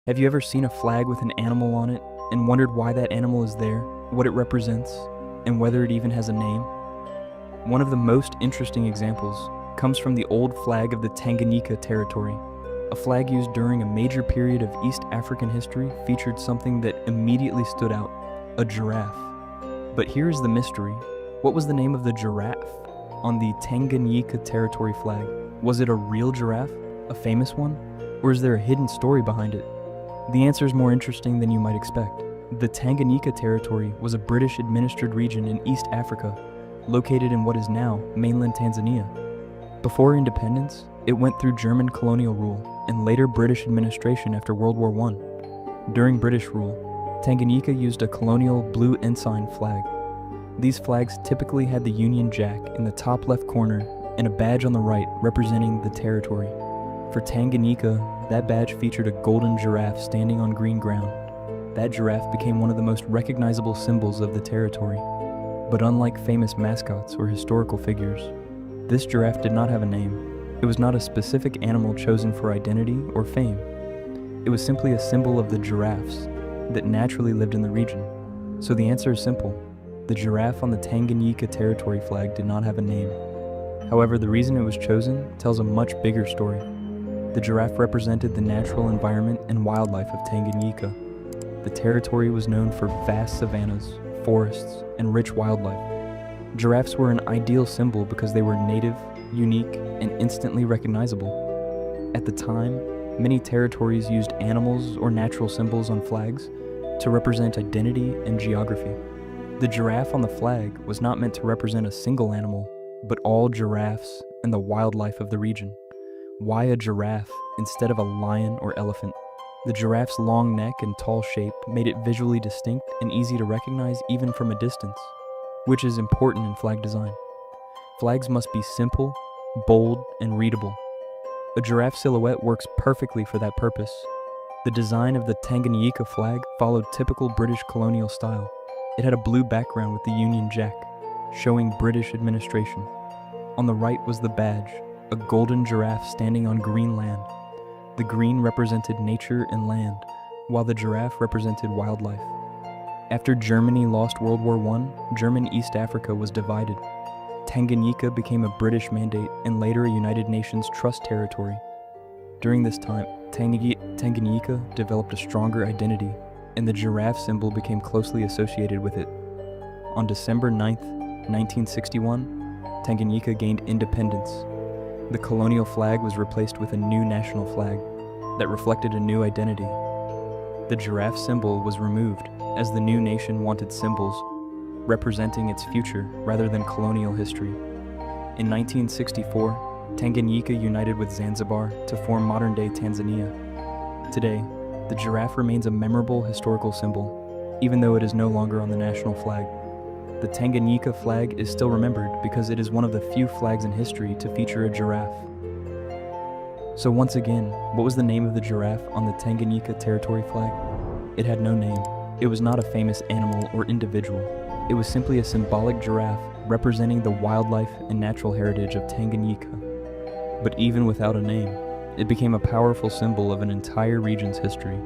Have you ever seen a flag with an animal on it and wondered why that animal is there, what it represents, and whether it even has a name? One of the most interesting examples comes from the old flag of the Tanganyika territory. A flag used during a major period of East African history featured something that immediately stood out: a giraffe. But here's the mystery. What was the name of the giraffe on the Tanganyika territory flag? Was it a real giraffe, a famous one, or is there a hidden story behind it? The answer is more interesting than you might expect. The Tanganyika territory was a British-administered region in East Africa, located in what is now mainland Tanzania. Before independence, it went through German colonial rule and later British administration after World War I. During British rule, Tanganyika used a colonial blue ensign flag. These flags typically had the Union Jack in the top left corner and a badge on the right representing the territory. For Tanganyika, that badge featured a golden giraffe standing on green ground. That giraffe became one of the most recognizable symbols of the territory. But unlike famous mascots or historical figures, this giraffe did not have a name. It was not a specific animal chosen for identity or fame. It was simply a symbol of the giraffes that naturally lived in the region. So the answer is simple. The giraffe on the Tanganyika territory flag did not have a name. However, the reason it was chosen tells a much bigger story. The giraffe represented the natural environment and wildlife of Tanganyika. The territory was known for vast savannas, forests, and rich wildlife. Giraffes were an ideal symbol because they were native, unique, and instantly recognizable. At the time, many territories used animals or natural symbols on flags to represent identity and geography. The giraffe on the flag was not meant to represent a single animal, but all giraffes and the wildlife of the region. Why a giraffe instead of a lion or elephant? The giraffe's long neck and tall shape made it visually distinct and easy to recognize even from a distance, which is important in flag design. Flags must be simple, bold, and readable. A giraffe silhouette works perfectly for that purpose. The design of the Tanganyika flag followed typical British colonial style. It had a blue background with the Union Jack, showing British administration. On the right was the badge, a golden giraffe standing on green land. The green represented nature and land, while the giraffe represented wildlife. After Germany lost World War I, German East Africa was divided. Tanganyika became a British mandate and later a United Nations Trust territory. During this time, Tanganyika developed a stronger identity, and the giraffe symbol became closely associated with it. On December 9, 1961, Tanganyika gained independence. The colonial flag was replaced with a new national flag that reflected a new identity. The giraffe symbol was removed as the new nation wanted symbols representing its future rather than colonial history. In 1964, Tanganyika united with Zanzibar to form modern-day Tanzania. Today, the giraffe remains a memorable historical symbol, even though it is no longer on the national flag. The Tanganyika flag is still remembered because it is one of the few flags in history to feature a giraffe. So once again, what was the name of the giraffe on the Tanganyika territory flag? It had no name. It was not a famous animal or individual. It was simply a symbolic giraffe representing the wildlife and natural heritage of Tanganyika. But even without a name, it became a powerful symbol of an entire region's history.